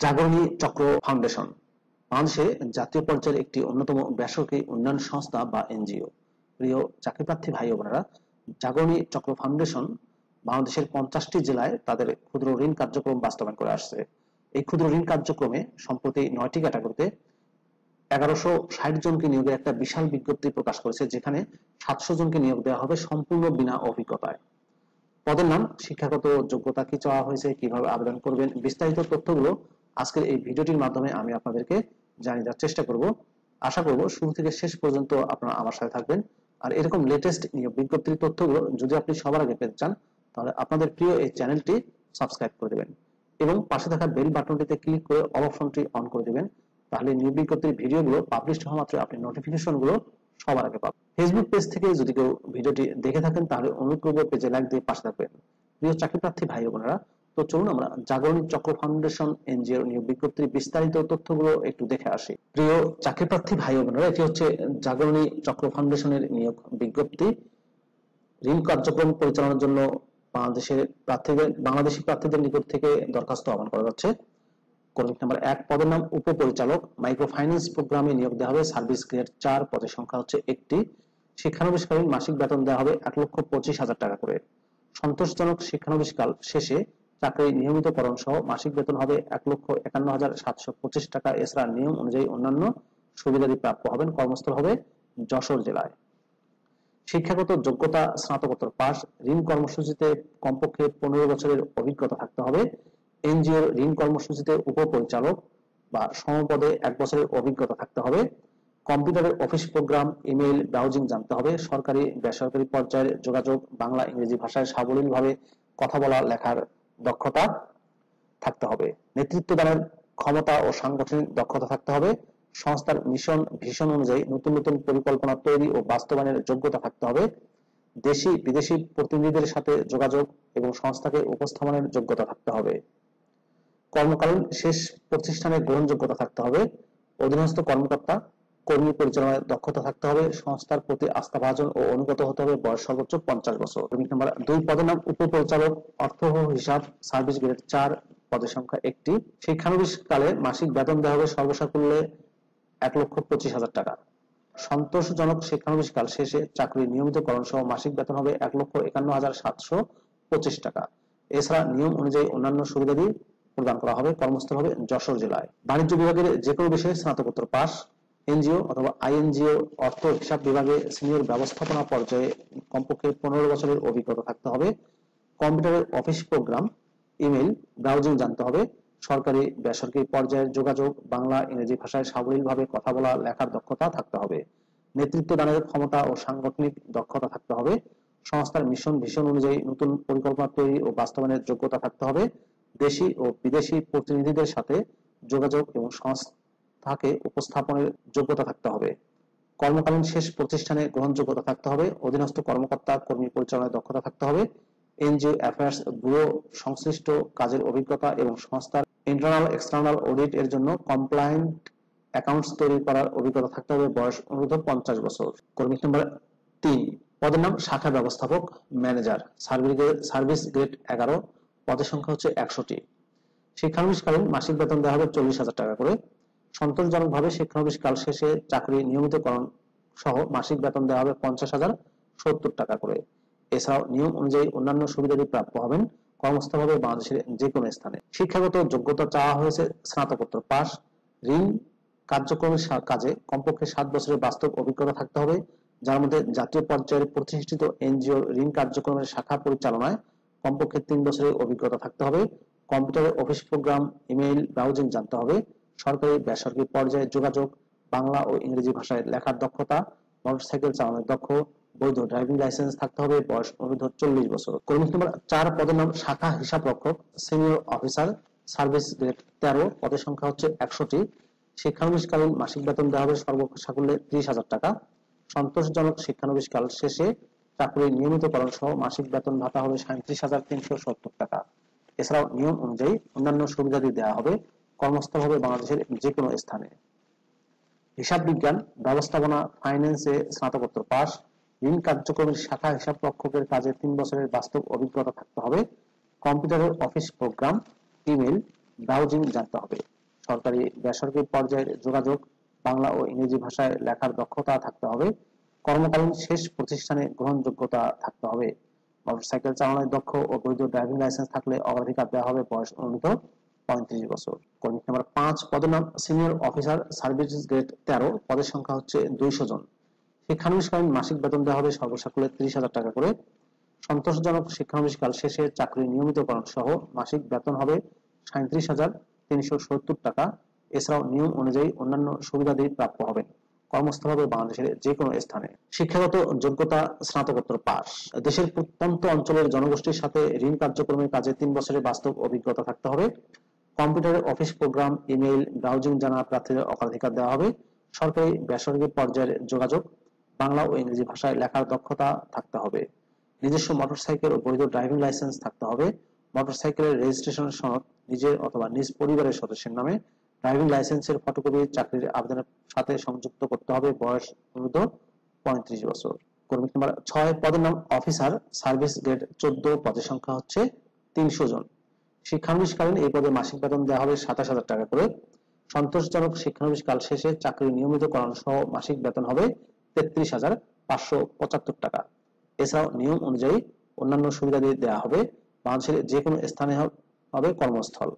জাগরণী চক্র ফাউন্ডেশন বাংলাদেশে জাতীয় পর্যায়ের একটি অন্যতম বেসরকারি উন্নয়ন সংস্থা বা এনজিও। প্রিয় চাকরিপ্রার্থী ভাই ও বোনেরা, জাগরণী চক্র ফাউন্ডেশন বাংলাদেশের 50টি জেলায় তাদের ক্ষুদ্র ঋণ কার্যক্রম বাস্তবায়ন করে আসছে। এই ক্ষুদ্র ঋণ কার্যক্রমে সম্প্রতি 9টি ক্যাটাগরিতে 1160 জনকে নিয়োগের একটা বিশাল বিজ্ঞপ্তি প্রকাশ করেছে, যেখানে 700 জনকে নিয়োগ দেওয়া হবে সম্পূর্ণ বিনা অভিজ্ঞতায়। পদের নাম, শিক্ষাগত যোগ্যতা কি চাওয়া হয়েছে, কিভাবে আবেদন করবেন, বিস্তারিত তথ্যগুলো আজকের এই ভিডিওটির মাধ্যমে আমি আপনাদেরকে জানিয়ে দেওয়ার চেষ্টা করব। আশা করব শুরু থেকে শেষ পর্যন্ত আপনারা আমার সাথে থাকবেন। আর এরকম লেটেস্ট নিয়োগ বিজ্ঞপ্তির তথ্যগুলো যদি আপনি সবার আগে পেতে চান, তাহলে আপনাদের প্রিয় এই চ্যানেলটি সাবস্ক্রাইব করে দেবেন এবং পাশে থাকা বেল বাটনটিতে ক্লিক করে অল অপশনটি অন করে দেবেন। তাহলে নিয়োগ বিজ্ঞপ্তির ভিডিওগুলো পাবলিশ হওয়া মাত্র আপনি নোটিফিকেশনগুলো সবার আগে পাবেন। ফেসবুক পেজ থেকে যদি কেউ ভিডিওটি দেখে থাকেন, তাহলে অনুরোধ করব পেজে লাইক দিয়ে পাশে থাকবেন। প্রিয় চাকরিপ্রার্থী ভাই ও বোনেরা, তো চলুন আমরা জাগরণী চক্র ফাউন্ডেশন এনজিও নিয়োগ বিজ্ঞপ্তির বিস্তারিত তথ্যগুলো একটু দেখে আসি। প্রিয় চাকরিপ্রার্থী ভাই ও বোনেরা, এটি হচ্ছে জাগরণী চক্র ফাউন্ডেশনের নিয়োগ বিজ্ঞপ্তি। ঋণ কার্যক্রম পরিচালনার জন্য বাংলাদেশি প্রার্থীদের নিকট থেকে দরখাস্ত আহ্বান করা যাচ্ছে। কর্মী নাম্বার 1, পদের নাম উপপরিচালক, মাইক্রো ফাইন্যান্স প্রোগ্রামে নিয়োগ দেওয়া হবে, সার্ভিস গ্রেড 4, পদের সংখ্যা হচ্ছে 1টি। শিক্ষানবিশকালীন মাসিক বেতন দেওয়া হবে 1,25,000 টাকা করে। সন্তোষজনক শিক্ষানবিশকাল শেষে চাকরি নিয়মিতকরণ সহ মাসিক বেতন হবে 1,51,725 টাকা। এছাড়া নিয়ম অনুযায়ী অন্যান্য সুবিধাদি প্রাপ্য হবেন। কর্মস্থল হবে যশোর জেলায়। শিক্ষাগত যোগ্যতা স্নাতকোত্তর পাস। ঋণ কর্মসূচিতে কমপক্ষে 15 বছরের অভিজ্ঞতা থাকতে হবে। এনজিওর ঋণ কর্মসূচিতে উপপরিচালক বা সমপদে 1 বছরের অভিজ্ঞতা থাকতে হবে। কম্পিউটারের অফিস প্রোগ্রাম, ইমেইল, ব্রাউজিং জানতে হবে। সরকারি বেসরকারি পর্যায়ের যোগাযোগ, বাংলা ইংরেজি ভাষায় সাবলীলভাবে কথা বলা লেখার দক্ষতা থাকতে হবে। নেতৃত্ব দানের ক্ষমতা ও সাংগঠনিক দক্ষতা থাকতে হবে। সংস্থার মিশন ভিশন অনুযায়ী নতুন নতুন পরিকল্পনা তৈরি ও বাস্তবায়নের যোগ্যতা থাকতে হবে। দেশি বিদেশি প্রতিনিধিদের সাথে যোগাযোগ এবং সংস্থাকে উপস্থাপনের যোগ্যতা থাকতে হবে। কর্মকালীন শেষ প্রতিষ্ঠানের গ্রহণযোগ্যতা থাকতে হবে। অধীনস্থ কর্মকর্তা কর্মী পরিচালনায় দক্ষতা থাকতে হবে। সংস্থার প্রতি আস্থাভাজন ও অনুগত হতে হবে। বয়স সর্বোচ্চ 50 বছর। কর্মী নাম্বার 2, পদের নাম উপপরিচালক, অর্থ ও হিসাব, সার্ভিস গ্রেড 4, পদের সংখ্যা 1টি। শিক্ষানবিশকালে মাসিক বেতন দেওয়া হবে সর্বসাকুল্যে 1,25,000 টাকা। সন্তোষজনক শিক্ষানবিশকাল শেষে চাকরি নিয়মিতকরণ সহ মাসিক বেতন হবে 1,51,725 টাকা। এছাড়া নিয়ম অনুযায়ী অন্যান্য সুবিধাদি প্রদান করা হবে। কর্মস্থল হবে যশোর জেলায়। বাণিজ্য বিভাগের যে কোনো বিষয়ে স্নাতকোত্তর পাস। এনজিও অথবা আইএনজিও অর্থ হিসাব বিভাগে সিনিয়র ব্যবস্থাপনা পর্যায়ে কমপক্ষে 15 বছরের অভিজ্ঞতা থাকতে হবে। কম্পিউটারের অফিস প্রোগ্রাম, ইমেইল, ব্রাউজিং জানতে হবে। সরকারি বেসরকারি পর্যায়ের যোগাযোগ, বাংলা ইংরেজি ভাষায় সাবলীলভাবে কথা বলা লেখার দক্ষতা থাকতে হবে। নেতৃত্ব দানের ক্ষমতা ও সাংগঠনিক দক্ষতা থাকতে হবে। সংস্থার মিশন ভিশন অনুযায়ী নতুন পরিকল্পনা তৈরি ও বাস্তবায়নের যোগ্যতা থাকতে হবে। দেশি ও বিদেশি প্রতিনিধিদের সাথে যোগাযোগ এবং সংস্থাকে উপস্থাপনের যোগ্যতা থাকতে হবে। কর্মকালীন শেষ প্রতিষ্ঠানে গ্রহণযোগ্যতা থাকতে হবে। অধীনস্থ কর্মকর্তা কর্মী পরিচালনায় দক্ষতা থাকতে হবে। এনজিও অ্যাফেয়ার্স ব্যুরো সংশ্লিষ্ট কাজের অভিজ্ঞতা এবং সংস্থার ইন্টারনাল এক্সটার্নাল অডিট এর জন্য কমপ্লায়েন্ট অ্যাকাউন্টস তৈরি করার অভিজ্ঞতা থাকতে হবে। বয়স অনুরূপ 50 বছর। কর্মী নাম্বার 3, পদের নাম শাখা ব্যবস্থাপক, ম্যানেজার, সার্ভিস গ্রেড 11, পদের সংখ্যা হচ্ছে 100টি। শিক্ষানবিশকালীন মাসিক বেতন দেওয়া হবে 40,000 টাকা করে। সন্তোষজনকভাবে শিক্ষানবিশকাল শেষে চাকরি নিয়মিতকরণ সহ মাসিক বেতন দেওয়া হবে 50,070 টাকা করে। এছাড়াও নিয়ম অনুযায়ী অন্যান্য সুবিধাদি প্রাপ্য হবেন। কর্মস্থল হবে বাংলাদেশের যে কোনো স্থানে। শিক্ষাগত যোগ্যতা চাওয়া হয়েছে স্নাতকোত্তর পাস। ঋণ কার্যক্রমের কাজে কমপক্ষে 7 বছরের বাস্তব অভিজ্ঞতা থাকতে হবে, যার মধ্যে জাতীয় পর্যায়ের প্রতিষ্ঠিত এনজিও ঋণ কার্যক্রমের শাখা পরিচালনায় কমপক্ষে 3 বছরের অভিজ্ঞতা থাকতে হবে। কম্পিউটারের অফিস প্রোগ্রাম, ইমেইল, ব্রাউজিং জানতে হবে। সরকারি বেসরকারি পর্যায়ে যোগাযোগ, বাংলা ও ইংরেজি ভাষায় লেখার দক্ষতা, মোটরসাইকেল চালানোর দক্ষ, বৈধ ড্রাইভিং লাইসেন্স থাকতে হবে। বয়স অনুর্ধ্ব 40 বছর। কর্মী নাম্বার 4, পদের নাম শাখা হিসাব রক্ষক, সিনিয়র অফিসার, সার্ভিস গ্রেড 13, পদের সংখ্যা হচ্ছে 100টি। শিক্ষানবিশকালীন মাসিক বেতন দেওয়া হবে সর্বসাকুল্যে 30,000 টাকা। সন্তোষজনক শিক্ষানবিশকাল শেষে চাকরি নিয়মিতকরণ সহ মাসিক বেতন ভাতা হবে 37,370 টাকা। এছাড়াও নিয়ম অনুযায়ী অন্যান্য সুবিধাদি দেওয়া হবে। কর্মস্থল হবে বাংলাদেশের যে কোনো স্থানে। হিসাব বিজ্ঞান, ব্যবস্থাপনা, ফাইন্যান্সে স্নাতকোত্তর পাস। ঋণ কার্যক্রমের শাখা হিসাব রক্ষকের কাজে 3 বছরের বাস্তব অভিজ্ঞতা থাকতে হবে। কম্পিউটারের অফিস প্রোগ্রাম, ইমেইল, ব্রাউজিং জানতে হবে। সরকারি বেসরকারি পর্যায়ের যোগাযোগ, বাংলা ও ইংরেজি ভাষায় লেখার দক্ষতা থাকতে হবে। কর্মকালীন শেষ প্রতিষ্ঠানে গ্রহণযোগ্যতা থাকতে হবে। মোটরসাইকেল চালানোর দক্ষ ও বৈধ ড্রাইভিং লাইসেন্স থাকলে অগ্রাধিকার দেওয়া হবে বয়স অনুমিত 35 বছর। কর্মী নাম্বার 5, পদের নাম সিনিয়র অফিসার, সার্ভিস গ্রেড 13, পদের সংখ্যা হচ্ছে 200 জন। শিক্ষানবিশকালীন মাসিক বেতন দেওয়া হবে সর্বসাকুল্যে 30,000 টাকা করে। সন্তোষজনক শিক্ষানবিশকাল শেষে চাকরি নিয়মিতকরণ সহ মাসিক বেতন হবে 37,370 টাকা। এছাড়াও নিয়ম অনুযায়ী অন্যান্য সুবিধাদি প্রাপ্য হবেন। কর্মস্থল হবে বাংলাদেশের যে কোনো স্থানে। শিক্ষাগত যোগ্যতা স্নাতকোত্তর পাস। দেশের প্রত্যন্ত অঞ্চলের জনগোষ্ঠীর সাথে ঋণ কার্যক্রমের কাজে 3 বছরের বাস্তব অভিজ্ঞতা থাকতে হবে। কম্পিউটারের অফিস প্রোগ্রাম, ইমেইল, ব্রাউজিং জানা প্রার্থীদের অগ্রাধিকার দেওয়া হবে। সরকারি বেসরকারি পর্যায়ের যোগাযোগ, বাংলা ও ইংরেজি ভাষায় লেখার দক্ষতা থাকতে হবে। নিজস্ব মোটরসাইকেল ও বৈধ ড্রাইভিং লাইসেন্স থাকতে হবে। মোটরসাইকেলের রেজিস্ট্রেশন সনদ নিজের অথবা নিজ পরিবারের সদস্যের নামে। ড্রাইভিং লাইসেন্সের ফটোকপি চাকরির আবেদনের সাথে সংযুক্ত করতে হবে। বয়স অনুমিত 35 বছর। কর্মী নাম্বার 6, পদের নাম অফিসার, সার্ভিস গ্রেড 14, পদের সংখ্যা হচ্ছে 300 জন। শিক্ষানবিশকালীন এই পদে মাসিক বেতন দেওয়া হবে 27,000 টাকা করে। সন্তোষজনক শিক্ষানবিশকাল শেষে চাকরি নিয়মিতকরণ সহ মাসিক বেতন হবে 33,575 টাকা। এছাড়াও নিয়ম অনুযায়ী অন্যান্য সুবিধা দেওয়া হবে। বাংলাদেশের যে কোনো স্থানে হবে কর্মস্থল।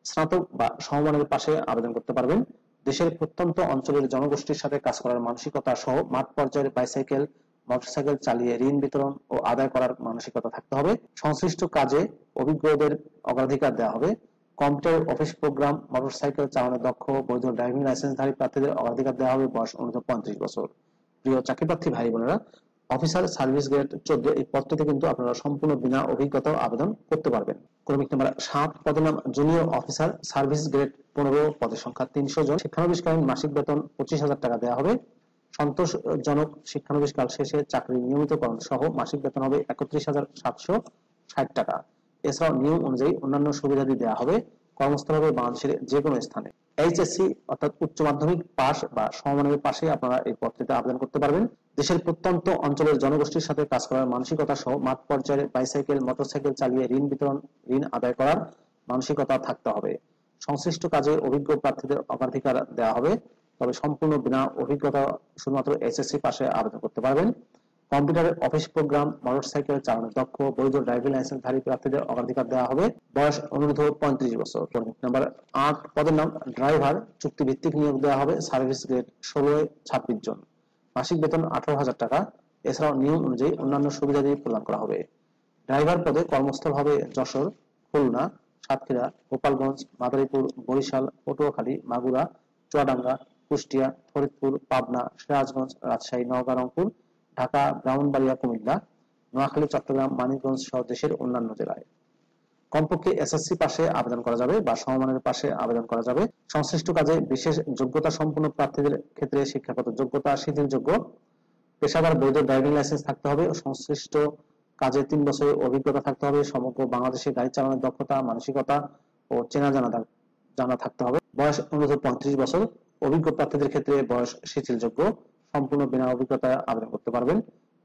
স্নাতক বা সমমানের পাশে আবেদন করতে পারবেন। দেশের প্রত্যন্ত অঞ্চলের জনগোষ্ঠীর সাথে কাজ করার মানসিকতা সহ মাঠ পর্যায়ের বাইসাইকেল, মোটরসাইকেল চালিয়ে ঋণ বিতরণ ও আদায় করার মানসিকতা থাকতে হবে। সংশ্লিষ্ট কাজে অভিজ্ঞদের অগ্রাধিকার দেওয়া হবে। কম্পিউটার অফিস প্রোগ্রাম, মোটরসাইকেল চালানোর দক্ষ বৈধ ড্রাইভিং লাইসেন্সধারী প্রার্থীদের অগ্রাধিকার দেওয়া হবে বয়স অনুমিত 35 বছর। প্রিয় চাকরিপ্রার্থী ভাই বোনেরা, অফিসার সার্ভিস গ্রেড 14 এই পদটিতে কিন্তু আপনারা সম্পূর্ণ বিনা অভিজ্ঞতাও আবেদন করতে পারবেন। ক্রমিক নাম্বার 7, পদের নাম জুনিয়র অফিসার, সার্ভিস গ্রেড 15, পদের সংখ্যা 300 জন। শিক্ষানবিশকালীন মাসিক বেতন 25,000 টাকা দেওয়া হবে। সন্তোষজনক শিক্ষানবিশকাল শেষে চাকরি নিয়মিতকরণ সহ মাসিক বেতন হবে 31,760 টাকা। এছাড়াও নিয়ম অনুযায়ী অন্যান্য সুবিধাদি দেওয়া হবে। কর্মস্থল হবে বাংলাদেশের যে কোনো স্থানে। এইচএসসি অর্থাৎ উচ্চ মাধ্যমিক পাস বা সমমানের পাশে আপনারা এই পদটিতে আবেদন করতে পারবেন। দেশের প্রত্যন্ত অঞ্চলের জনগোষ্ঠীর সাথে কাজ করার মানসিকতা সহ মাঠ পর্যায়ে বাইসাইকেল, মোটরসাইকেল চালিয়ে ঋণ বিতরণ, ঋণ আদায় করার মানসিকতা থাকতে হবে। সংশ্লিষ্ট কাজে অভিজ্ঞ প্রার্থীদের অগ্রাধিকার দেওয়া হবে। তবে সম্পূর্ণ বিনা অভিজ্ঞতা শুধুমাত্র এসএসসি পাশে আবেদন করতে পারবেন। কম্পিউটারের অফিস প্রোগ্রাম, মোটরসাইকেল চালানোর দক্ষ বৈধ ড্রাইভিং লাইসেন্সধারী প্রার্থীদের অগ্রাধিকার দেওয়া হবে। বয়স অনুরোধ 35 বছর। নাম্বার 8, পদের নাম ড্রাইভার, চুক্তিভিত্তিক নিয়োগ দেওয়া হবে। সার্ভিস গ্রেড 16, 26 জন। মাসিক বেতন 18,000 টাকা। এছাড়াও নিয়ম অনুযায়ী অন্যান্য সুবিধাদি প্রদান করা হবে। ড্রাইভার পদে কর্মস্থল হবে যশোর, খুলনা, সাতক্ষীরা, গোপালগঞ্জ, মাদারীপুর, বরিশাল, পটুয়াখালী, মাগুরা, চুয়াডাঙ্গা, কুষ্টিয়া, ফরিদপুর, পাবনা, সিরাজগঞ্জ, রাজশাহী, নওগাঁ, রংপুর, ঢাকা, ব্রাহ্মণবাড়িয়া, কুমিল্লা, নোয়াখালী, চট্টগ্রাম, মানিকগঞ্জ সহ দেশের অন্যান্য জেলায়। কমপক্ষে এসএসসি পাশে আবেদন করা যাবে বা সমমানের পাশে আবেদন করা যাবে। সংশ্লিষ্ট কাজে বিশেষ যোগ্যতা সম্পন্ন প্রার্থীদের ক্ষেত্রে শিক্ষাগত যোগ্যতা শিথিলযোগ্য। পেশাদার বৈধ ড্রাইভিং লাইসেন্স থাকতে হবে। সংশ্লিষ্ট কাজে 3 বছরের অভিজ্ঞতা থাকতে হবে। সমগ্র বাংলাদেশে গাড়ি চালানোর দক্ষতা, মানসিকতা ও চেনা জানা থাকতে হবে। বয়স অনুরোধ 35 বছর। অভিজ্ঞ প্রার্থীদের ক্ষেত্রে বয়স শিথিলযোগ্য। সম্পূর্ণ বিনা অভিজ্ঞতায় আবেদন করতে পারবেন।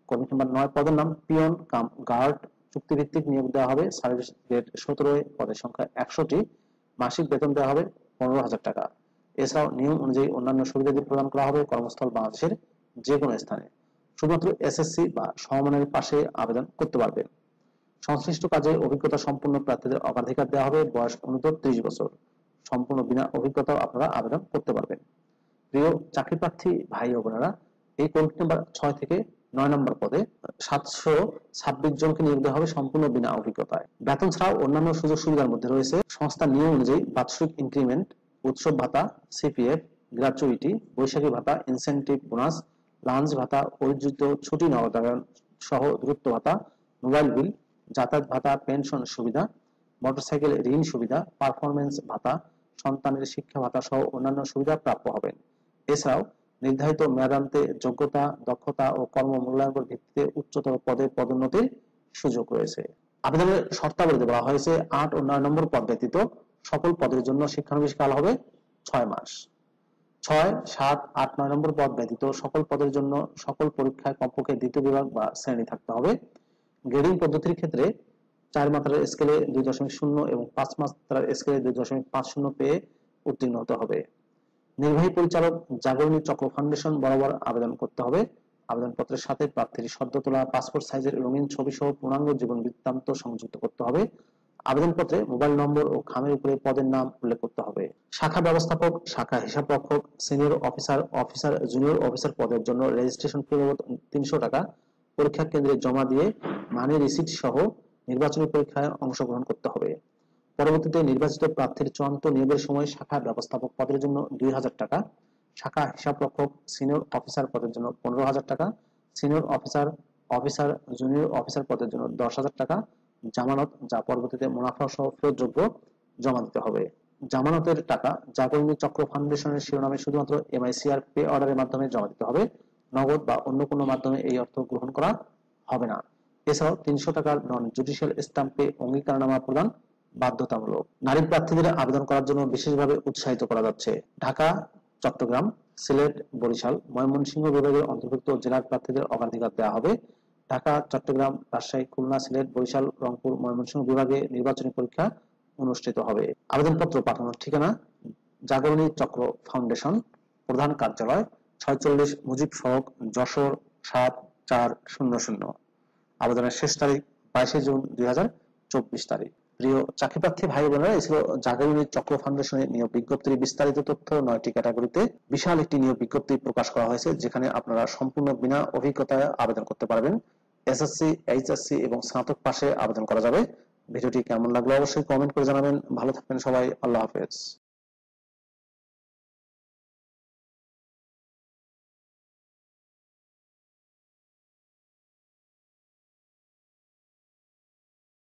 কর্মী নাম্বার 9, পদের নাম পিয়ন কাম গার্ড, চুক্তিভিত্তিক নিয়োগ দেওয়া হবে। সার্ভিস গ্রেড 17, পদের সংখ্যা 100টি। মাসিক বেতন দেওয়া হবে 15,000 টাকা। এছাড়াও নিয়ম অনুযায়ী অন্যান্য সুবিধাদি প্রদান করা হবে। কর্মস্থল বাংলাদেশের যে কোনো স্থানে। শুধুমাত্র এসএসসি বা সমমানের পাশে আবেদন করতে পারবেন। সংশ্লিষ্ট কাজে অভিজ্ঞতা সম্পন্ন প্রার্থীদের অগ্রাধিকার দেওয়া হবে। বয়স অনুরোধ 30 বছর। সম্পূর্ণ বিনা অভিজ্ঞতাও আপনারা আবেদন করতে পারবেন। প্রিয় চাকরিপ্রার্থী ভাই ও বোনেরা, এই কমিটি নাম্বার 6 থেকে 9 নম্বর পদে 726 জনকে নিয়োগ দেওয়া হবে সম্পূর্ণ বিনা অভিজ্ঞতায়। বেতন ছাড়াও অন্যান্য সুযোগ সুবিধার মধ্যে রয়েছে সংস্থার নিয়ম অনুযায়ী বাৎসরিক ইনক্রিমেন্ট, উৎসব ভাতা, সিপিএফ, গ্র্যাচুইটি, বৈশাখী ভাতা, ইনসেনটিভ বোনাস, লাঞ্চ ভাতা, অর্জিত ছুটি নগদায়ন সহ দূরত্ব ভাতা, মোবাইল বিল, যাতায়াত ভাতা, পেনশন সুবিধা, মোটরসাইকেল ঋণ সুবিধা, পারফরমেন্স ভাতা, সন্তানের শিক্ষা ভাতা সহ অন্যান্য সুবিধা প্রাপ্য হবেন। এছাড়াও নির্ধারিত মেয়াদান্তে যোগ্যতা, দক্ষতা ও কর্ম মূল্যায়নের ভিত্তিতে উচ্চতর পদে পদোন্নতির সুযোগ রয়েছে। আবেদনের শর্তাবলীতে বলা হয়েছে 8 ও 9 নম্বর পদ ব্যতীত সকল পদের জন্য শিক্ষানবিশকাল হবে 6 মাস। 6, 7, 8, 9 নম্বর পদ ব্যতীত সকল পদের জন্য সকল পরীক্ষায় কমপক্ষে দ্বিতীয় বিভাগ বা শ্রেণী থাকতে হবে। গ্রেডিং পদ্ধতির ক্ষেত্রে 4 মাত্রার স্কেলে 2.0 এবং 5 মাত্রার স্কেলে 2.50 পেয়ে উত্তীর্ণ হতে হবে। নির্বাহী পরিচালক জাগরণী চক্র ফাউন্ডেশন বরাবর আবেদন করতে হবে। আবেদনপত্রের সাথে প্রার্থীর সদ্য তোলা পাসপোর্ট সাইজের রঙিন ছবি সহ পূর্ণাঙ্গ জীবন বৃত্তান্ত সংযুক্ত করতে হবে। আবেদনপত্রে মোবাইল নম্বর ও খামের উপরে পদের নাম উল্লেখ করতে হবে। শাখা ব্যবস্থাপক, শাখা হিসাবরক্ষক, senior officer, officer, junior officer পদের জন্য রেজিস্ট্রেশন ফি বাবদ 300 টাকা পরীক্ষা কেন্দ্রে জমা দিয়ে মানি রিসিট সহ নির্বাচনী পরীক্ষায় অংশগ্রহণ করতে হবে। পরবর্তীতে নির্বাচিত প্রার্থীর চূড়ান্ত নিয়োগের সময় শাখা ব্যবস্থাপক পদের জন্য 2000 টাকা, শাখা হিসাবরক্ষক সিনিয়র অফিসার পদের জন্য 15,000 টাকা, senior officer, officer, junior officer পদের জন্য 10,000 টাকা জামানত, যা পরবর্তীতে মুনাফা সহ ফেরতযোগ্য, জমা দিতে হবে। জামানতের টাকা জাগরণী চক্র ফাউন্ডেশনের শিরোনামে শুধুমাত্র MICR পে অর্ডারের মাধ্যমে জমা দিতে হবে। নগদ বা অন্য কোনো মাধ্যমে এই অর্থ গ্রহণ করা হবে না। এছাড়াও 300 টাকার নন জুডিশিয়াল স্ট্যাম্পে অঙ্গীকারনামা প্রদান বাধ্যতামূলক। নারী প্রার্থীদের আবেদন করার জন্য বিশেষভাবে উৎসাহিত করা যাচ্ছে। ঢাকা, চট্টগ্রাম, সিলেট, বরিশাল, ময়মনসিংহ বিভাগের অন্তর্ভুক্ত জেলার প্রার্থীদের অগ্রাধিকার দেওয়া হবে। ঢাকা, চট্টগ্রাম, রাজশাহী, খুলনা, সিলেট, বরিশাল, রংপুর, ময়মনসিংহ বিভাগে নির্বাচনী পরীক্ষা অনুষ্ঠিত হবে। আবেদনপত্র পাঠানোর ঠিকানা জাগরণী চক্র ফাউন্ডেশন, প্রধান কার্যালয় 46 মুজিব সড়ক, যশোর 7400। আবেদনের শেষ তারিখ 22 জুন 2024 তারিখ। প্রিয় চাকরিপ্রার্থী ভাই বোনেরা, এই ছিল জাগরণী চক্র ফাউন্ডেশনের নিয়োগ বিজ্ঞপ্তির বিস্তারিত তথ্য। 9টি ক্যাটাগরিতে বিশাল একটি নিয়োগ বিজ্ঞপ্তি প্রকাশ করা হয়েছে, যেখানে আপনারা সম্পূর্ণ বিনা অভিজ্ঞতায় আবেদন করতে পারবেন। SSC, HSC এবং স্নাতক পাশে আবেদন করা যাবে। ভিডিওটি কেমন লাগলো অবশ্যই কমেন্ট করে জানাবেন। ভালো থাকবেন সবাই, আল্লাহ হাফেজ।